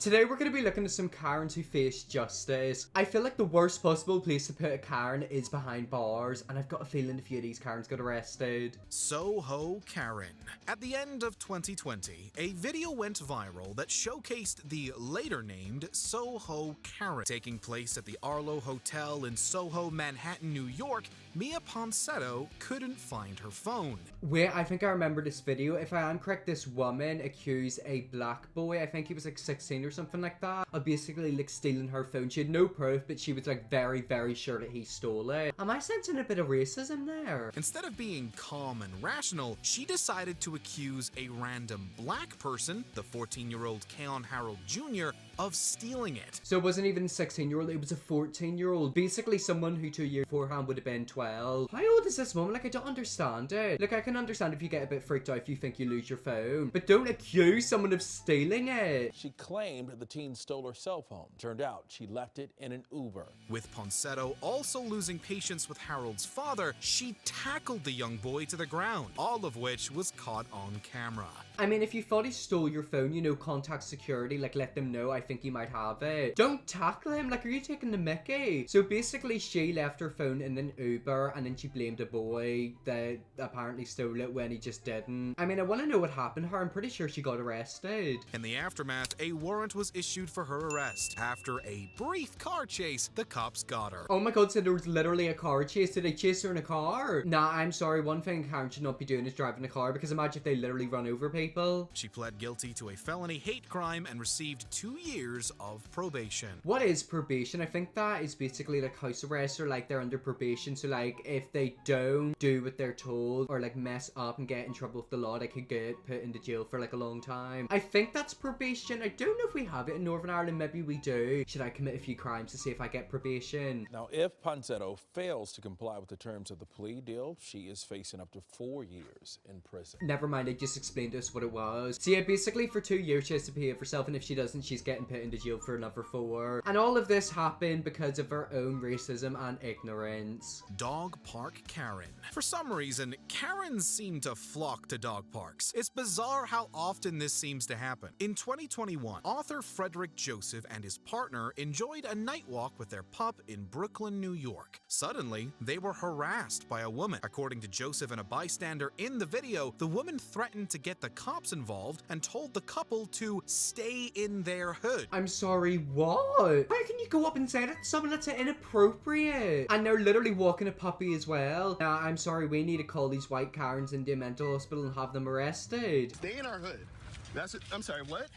Today we're going to be looking at some Karens who face justice. I feel like the worst possible place to put a Karen is behind bars, and I've got a feeling a few of these Karens got arrested. SOHO Karen. At the end of 2020, a video went viral that showcased the later named SOHO Karen. Taking place at the Arlo Hotel in Soho, Manhattan, New York, Mia Ponsetto couldn't find her phone. Wait, I think I remember this video. If I am correct, this woman accused a black boy, I think he was like 16 or something like that, of basically like stealing her phone. She had no proof, but she was like very, very sure that he stole it. Am I sensing a bit of racism there? Instead of being calm and rational, she decided to accuse a random black person, the 14-year-old Keon Harold Jr., of stealing it. So it wasn't even a 16-year-old, it was a 14-year-old. Basically someone who 2 years beforehand would have been 12. How old is this woman? Like, I don't understand it. Look, I can understand if you get a bit freaked out if you think you lose your phone, but don't accuse someone of stealing it. She claimed the teen stole her cell phone. Turned out she left it in an Uber. With Ponsetto also losing patience with Harold's father, she tackled the young boy to the ground, all of which was caught on camera. I mean, if you thought he stole your phone, you know, contact security, like let them know, I think he might have it. Don't tackle him, like, are you taking the mickey? So basically she left her phone in an Uber and then she blamed a boy that apparently stole it when he just didn't. I mean, I want to know what happened to her. I'm pretty sure she got arrested. In the aftermath, a warrant was issued for her arrest. After a brief car chase, the cops got her. Oh my god, so there was literally a car chase. Did they chase her in a car? Nah, I'm sorry, one thing Karen should not be doing is driving a car, because imagine if they literally run over people. She pled guilty to a felony hate crime and received 2 years of probation. What is probation? I think that is basically like house arrest, or like they're under probation, so like if they don't do what they're told or like mess up and get in trouble with the law, they could get put into jail for like a long time. I think that's probation. I don't know if we have it in Northern Ireland. Maybe we do. Should I commit a few crimes to see if I get probation? Now, if Ponsetto fails to comply with the terms of the plea deal, she is facing up to 4 years in prison. Never mind, I just explained to us what it was. So yeah, basically for 2 years she has to pay it herself, and if she doesn't, she's getting put into jail for another 4. And all of this happened because of her own racism and ignorance. Dog Park Karen. For some reason, Karens seem to flock to dog parks. It's bizarre how often this seems to happen. In 2021, author Frederick Joseph and his partner enjoyed a night walk with their pup in Brooklyn, New York. Suddenly, they were harassed by a woman. According to Joseph and a bystander in the video, the woman threatened to get the cops involved and told the couple to stay in their hood. I'm sorry, what? How can you go up and say that to someone? That's inappropriate. And they're literally walking a puppy as well. Now, I'm sorry, we need to call these white Karens into a mental hospital and have them arrested. Stay in our hood. That's it. I'm sorry, what?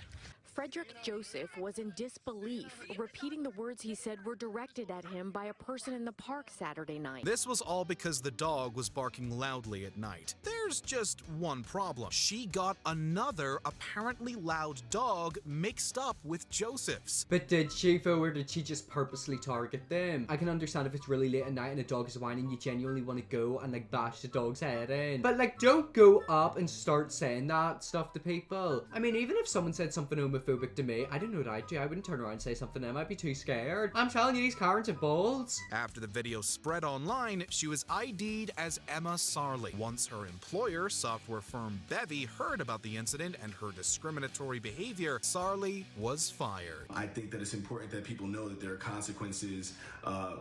Frederick Joseph was in disbelief, repeating the words he said were directed at him by a person in the park Saturday night. This was all because the dog was barking loudly at night. There's just one problem. She got another apparently loud dog mixed up with Joseph's. But did she though, or did she just purposely target them? I can understand if it's really late at night and a dog is whining, you genuinely want to go and like bash the dog's head in. But like, don't go up and start saying that stuff to people. I mean, even if someone said something homophobic to me, I don't know what I'd do. I wouldn't turn around and say something to them. I'd be too scared. I'm telling you, these Karens have balls. After the video spread online, she was ID'd as Emma Sarley. Once her employer, software firm Bevy, heard about the incident and her discriminatory behavior, Sarley was fired. I think that it's important that people know that there are consequences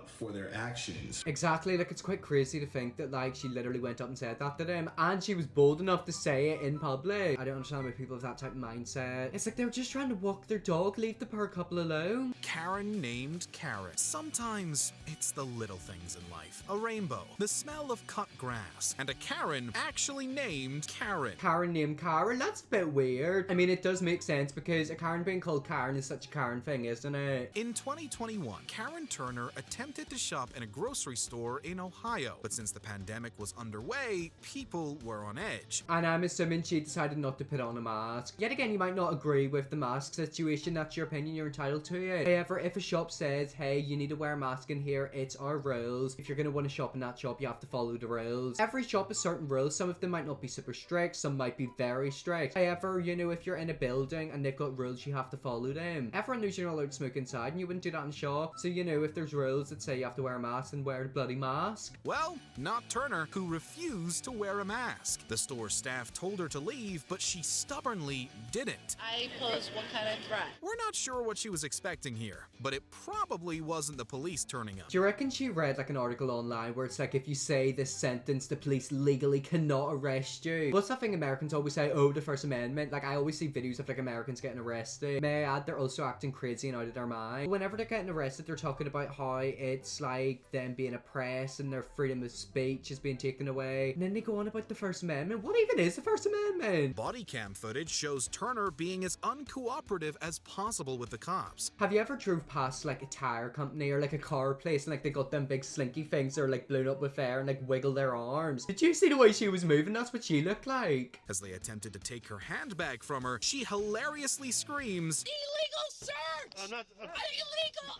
for their actions. Exactly, like it's quite crazy to think that like she literally went up and said that to them, and she was bold enough to say it in public. I don't understand why people have that type of mindset. It's like they were just trying to walk their dog, leave the poor couple alone. Karen named Karen. Sometimes it's the little things in life. A rainbow, the smell of cut grass, and a Karen actually named Karen. Karen named Karen? That's a bit weird. I mean, it does make sense because a Karen being called Karen is such a Karen thing, isn't it? In 2021, Karen Turner attempted to shop in a grocery store in Ohio, but since the pandemic was underway, people were on edge. And I'm assuming she decided not to put on a mask. Yet again, you might not agree with the mask situation. That's your opinion, you're entitled to it. However, if a shop says, hey, you need to wear a mask in here, it's our rules. If you're going to want to shop in that shop, you have to follow the rules. Every shop has certain rules. Some of them might not be super strict, some might be very strict. However, you know, if you're in a building and they've got rules, you have to follow them. Everyone knows you're not allowed to smoke inside, and you wouldn't do that in a shop. So, you know, if there's rules that say you have to wear a mask, then wear the bloody mask. Well, not Turner, who refused to wear a mask. The store staff told her to leave, but she stubbornly didn't. I pose What kind of threat? We're not sure what she was expecting here, but it probably wasn't the police turning up. Do you reckon she read like an article online where it's like, if you say this sentence, the police legally cannot arrest you? What's that thing Americans always say? Oh, the First Amendment. Like, I always see videos of like Americans getting arrested. May I add, they're also acting crazy and out of their mind. Whenever they're getting arrested, they're talking about how it's like them being oppressed and their freedom of speech is being taken away. And then they go on about the First Amendment. What even is the First Amendment? Body cam footage shows Turner being as uncooperative as possible with the cops. Have you ever drove past like a tire company or like a car place and like they got them big slinky things that are like blown up with air and like wiggle their arms? Did you see the way she was moving? That's what she looked like. As they attempted to take her handbag from her, she hilariously screams, Illegal search! I'm not. Illegal!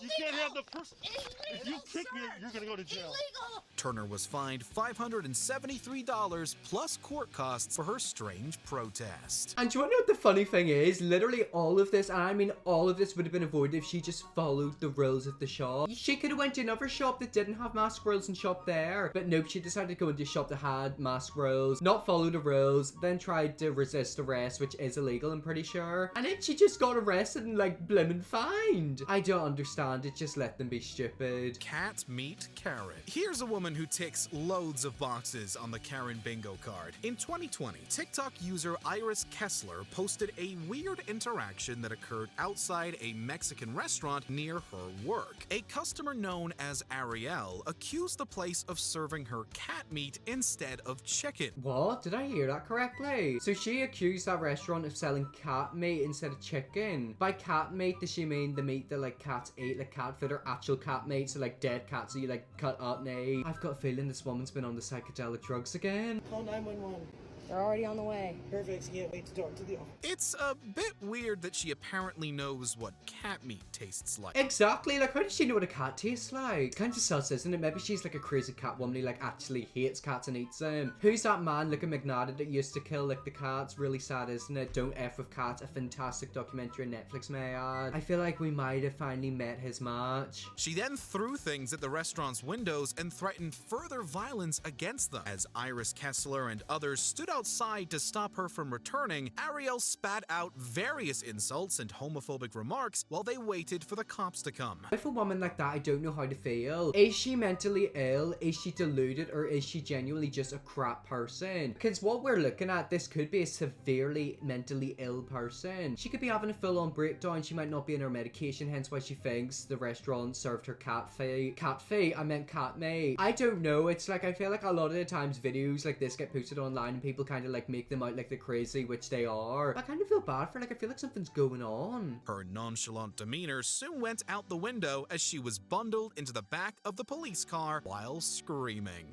You can't have the first. Illegal If you kick me, search! you're gonna go to jail. Illegal! Turner was fined $573 plus court costs for her strange protest. And do you want to know what the funny thing is? Literally all of this, and I mean all of this, would have been avoided if she just followed the rules of the shop. She could have went to another shop that didn't have mask rules and shop there. But nope, she decided to go into a shop that had mask rules, not follow the rules, then tried to resist arrest, which is illegal, I'm pretty sure. And then she just got arrested and like blimmin' fined. I don't understand it, just let them be stupid. Cat meet Karen. Here's a woman who ticks loads of boxes on the Karen bingo card. In 2020, TikTok user Iris Kessler posted a weird interaction that occurred outside a Mexican restaurant near her work. A customer known as Ariel accused the place of serving her cat meat instead of chicken. What? Did I hear that correctly? So she accused that restaurant of selling cat meat instead of chicken. By cat meat, does she mean the meat that like cats eat, like cat food, or actual cat meat, so like dead cats that you like cut up and eat? I've got a feeling this woman's been on the psychedelic drugs again. Call 911. They're already on the way. Perfect. Can't wait to talk to the officer. It's a bit weird that she apparently knows what cat meat tastes like. Exactly, like how does she know what a cat tastes like? Kind of sus, isn't it? Maybe she's like a crazy cat woman who like actually hates cats and eats them. Who's that man looking magnetic that used to kill like the cats? Really sad, isn't it? Don't F with Cats, a fantastic documentary on Netflix, may I add. I feel like we might have finally met his match. She then threw things at the restaurant's windows and threatened further violence against them. As Iris Kessler and others stood outside to stop her from returning, Ariel spat out various insults and homophobic remarks while they waited for the cops to come. With a woman like that, I don't know how to feel. Is she mentally ill? Is she deluded? Or is she genuinely just a crap person? Because what we're looking at, this could be a severely mentally ill person. She could be having a full-on breakdown. She might not be in her medication, hence why she thinks the restaurant served her cat feet. Cat feet? I meant cat meat. I don't know. It's like, I feel like a lot of the times videos like this get posted online and people kind of like make them out like they're crazy, which they are. I kind of feel bad for her. Like, I feel like something's going on. Her nonchalant demeanor soon went out the window as she was bundled into the back of the police car while screaming.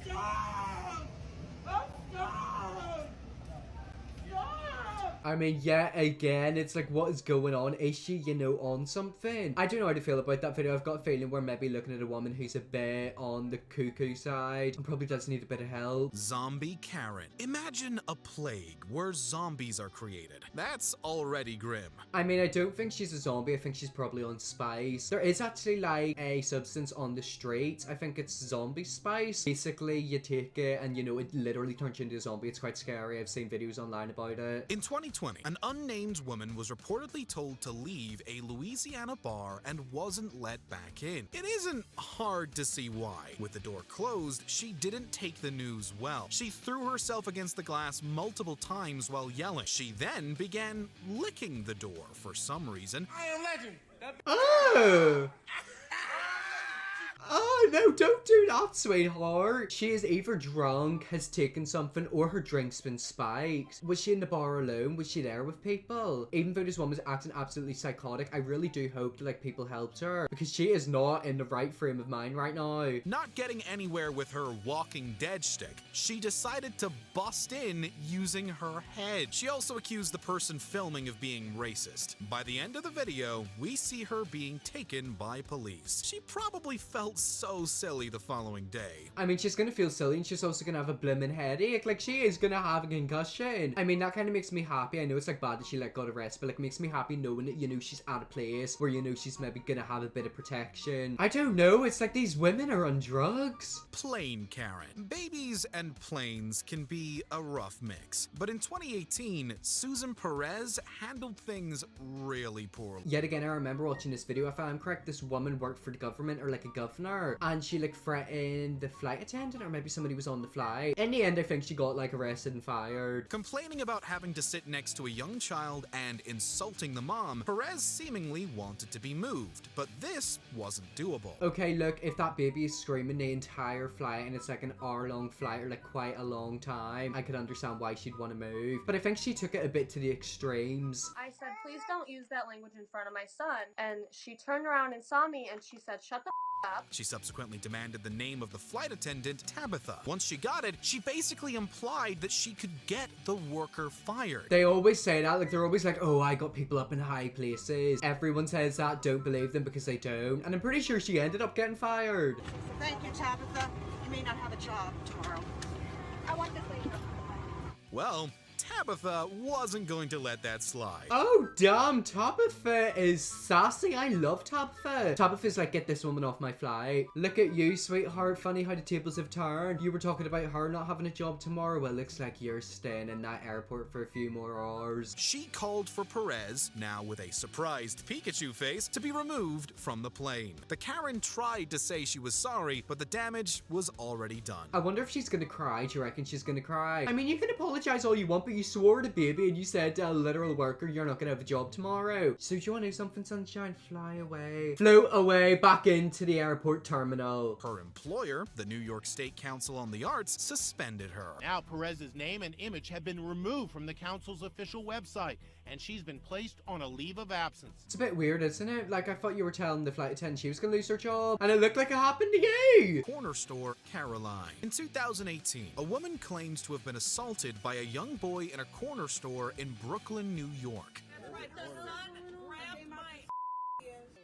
Stop! I mean, yet again, it's like, what is going on? Is she, you know, on something? I don't know how to feel about that video. I've got a feeling we're maybe looking at a woman who's a bit on the cuckoo side and probably does need a bit of help. Zombie Karen. Imagine a plague where zombies are created. That's already grim. I mean, I don't think she's a zombie. I think she's probably on spice. There is actually like a substance on the streets. I think it's zombie spice. Basically, you take it and, you know, it literally turns you into a zombie. It's quite scary. I've seen videos online about it. In 2020, an unnamed woman was reportedly told to leave a Louisiana bar and wasn't let back in. It isn't hard to see why. With the door closed, she didn't take the news well. She threw herself against the glass multiple times while yelling. She then began licking the door for some reason. I am legend. Oh! Oh, no, don't do that, sweetheart. She is either drunk, has taken something, or her drink's been spiked. Was she in the bar alone? Was she there with people? Even though this woman was acting absolutely psychotic, I really do hope that, like, people helped her. Because she is not in the right frame of mind right now. Not getting anywhere with her Walking Dead shtick, she decided to bust in using her head. She also accused the person filming of being racist. By the end of the video, we see her being taken by police. She probably felt so silly the following day. I mean, she's gonna feel silly and she's also gonna have a blimmin' headache. Like, she is gonna have a concussion. I mean, that kind of makes me happy. I know it's like bad that she like got arrested, but like makes me happy knowing that, you know, she's at a place where, you know, she's maybe gonna have a bit of protection. I don't know. It's like these women are on drugs. Plain Karen. Babies and planes can be a rough mix. But in 2018, Susan Perez handled things really poorly. Yet again, I remember watching this video. If I'm correct, this woman worked for the government or like a governor, and she like threatened the flight attendant, or maybe somebody was on the flight. In the end, I think she got like arrested and fired. Complaining about having to sit next to a young child and insulting the mom, Perez seemingly wanted to be moved, but this wasn't doable. Okay, look, if that baby is screaming the entire flight and it's like an hour-long flight or like quite a long time, I could understand why she'd want to move. But I think she took it a bit to the extremes. I said, please don't use that language in front of my son. And she turned around and saw me and she said, shut the up. She subsequently demanded the name of the flight attendant, Tabitha. Once she got it, she basically implied that she could get the worker fired. They always say that, like they're always like, oh, I got people up in high places. Everyone says that, don't believe them because they don't. And I'm pretty sure she ended up getting fired. Thank you, Tabitha. You may not have a job tomorrow. I want this lady. Well, Tabitha wasn't going to let that slide. Oh, damn, Tabitha is sassy. I love Tabitha. Tabitha's like, get this woman off my flight. Look at you, sweetheart. Funny how the tables have turned. You were talking about her not having a job tomorrow. Well, looks like you're staying in that airport for a few more hours. She called for Perez, now with a surprised Pikachu face, to be removed from the plane. The Karen tried to say she was sorry, but the damage was already done. I wonder if she's gonna cry. Do you reckon she's gonna cry? I mean, you can apologize all you want, but you swore to baby and you said to a literal worker you're not gonna have a job tomorrow. So do you want to know something, sunshine? Fly away. Float away back into the airport terminal. Her employer, the New York State Council on the Arts, suspended her. Now Perez's name and image have been removed from the council's official website, and she's been placed on a leave of absence. It's a bit weird, isn't it? Like, I thought you were telling the flight attendant she was gonna lose her job, and it looked like it happened to you. CORNERSTORE, Caroline. In 2018, a woman claims to have been assaulted by a young boy in a corner store in Brooklyn, New York.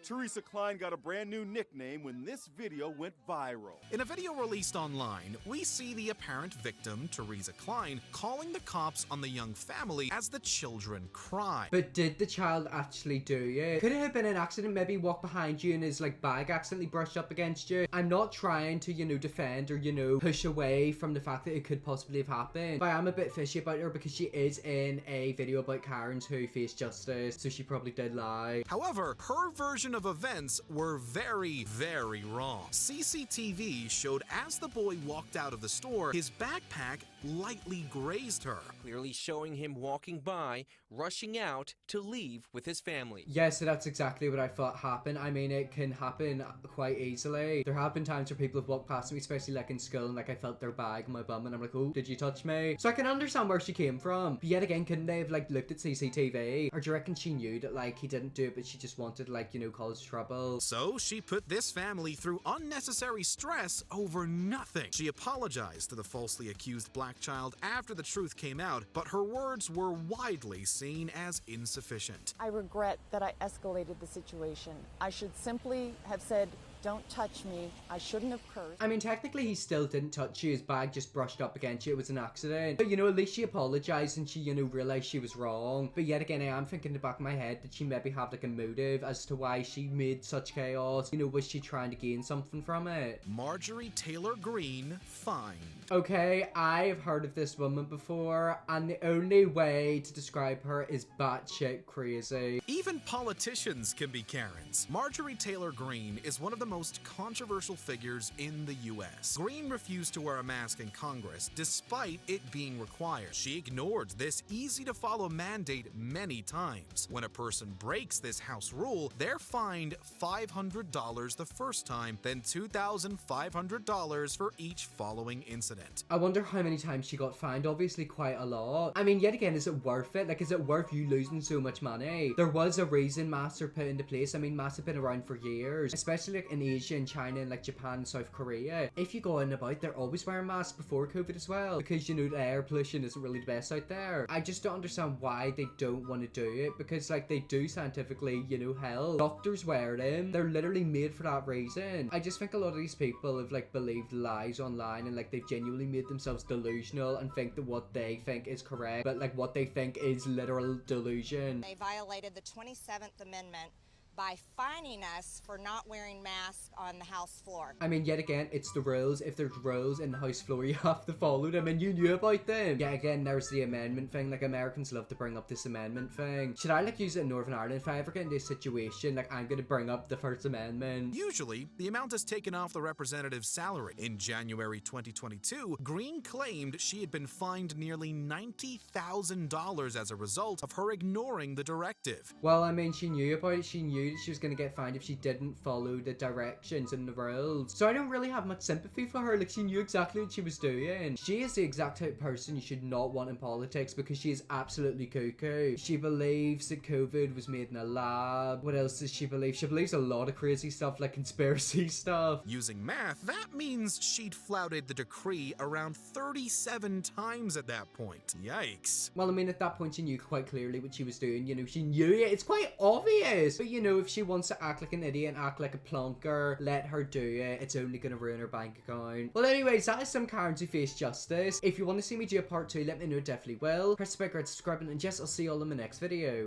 Teresa Klein got a brand new nickname when this video went viral. In a video released online, we see the apparent victim, Teresa Klein, calling the cops on the young family as the children cry. But did the child actually do it? Could it have been an accident? Maybe he walked behind you and his like bag accidentally brushed up against you. I'm not trying to, you know, defend or, you know, push away from the fact that it could possibly have happened. But I am a bit fishy about her because she is in a video about Karens who faced justice, so she probably did lie. However, her version of events were very, very wrong. CCTV showed as the boy walked out of the store, his backpack lightly grazed her. Clearly showing him walking by, rushing out to leave with his family. Yeah, so that's exactly what I thought happened. I mean, it can happen quite easily. There have been times where people have walked past me, especially like in school, and like I felt their bag on my bum and I'm like, oh, did you touch me? So I can understand where she came from. But yet again, couldn't they have like looked at CCTV? Or do you reckon she knew that like he didn't do it, but she just wanted like, you know, cause trouble? So she put this family through unnecessary stress over nothing. She apologized to the falsely accused black child after the truth came out, but her words were widely seen as insufficient. I regret that I escalated the situation. I should simply have said, don't touch me. I shouldn't have cursed. I mean, technically he still didn't touch you. His bag just brushed up against you. It was an accident. But, you know, at least she apologized and she, you know, realized she was wrong. But yet again, I am thinking in the back of my head, did she maybe have like a motive as to why she made such chaos? You know, was she trying to gain something from it? Marjorie Taylor Greene, fine. Okay, I have heard of this woman before, and the only way to describe her is batshit crazy. Even politicians can be Karens. Marjorie Taylor Greene is one of the most controversial figures in the US. Greene refused to wear a mask in Congress despite it being required. She ignored this easy-to-follow mandate many times. When a person breaks this House rule, they're fined $500 the first time, then $2,500 for each following incident. I wonder how many times she got fined. Obviously quite a lot. I mean, yet again, is it worth it? Like, is it worth you losing so much money? There was a reason masks are put into place. I mean, masks have been around for years, especially like in in Asia and China and like Japan and South Korea, if you go in about, they're always wearing masks before COVID as well, because you know the air pollution isn't really the best out there. I just don't understand why they don't want to do it, because like they do scientifically, you know, help. Doctors wear them. They're literally made for that reason. I just think a lot of these people have like believed lies online, and like they've genuinely made themselves delusional and think that what they think is correct, but like what they think is literal delusion. They violated the 27th Amendment by fining us for not wearing masks on the House floor. I mean, yet again, it's the rules. If there's rules in the House floor, you have to follow them, and you knew about them. Yeah, again, there's the amendment thing. Like, Americans love to bring up this amendment thing. Should I, like, use it in Northern Ireland? If I ever get into a situation, like, I'm gonna bring up the First Amendment. Usually, the amount is taken off the representative's salary. In January 2022, Greene claimed she had been fined nearly $90,000 as a result of her ignoring the directive. Well, I mean, she knew about it. She knew that she was gonna get fined if she didn't follow the directions and the rules. So I don't really have much sympathy for her. Like, she knew exactly what she was doing. She is the exact type of person you should not want in politics, because she is absolutely cuckoo. She believes that COVID was made in a lab. What else does she believe? She believes a lot of crazy stuff, like conspiracy stuff. Using math, that means she'd flouted the decree around 37 times at that point. Yikes. Well, I mean, at that point, she knew quite clearly what she was doing. You know, she knew it. It's quite obvious. But, you know, if she wants to act like an idiot and act like a plonker, let her do it. It's only going to ruin her bank account. Well, anyways, that is some Karens who face justice. If you want to see me do a part 2, let me know, definitely will. Press the big red subscribe button, and yes, I'll see you all in my next video.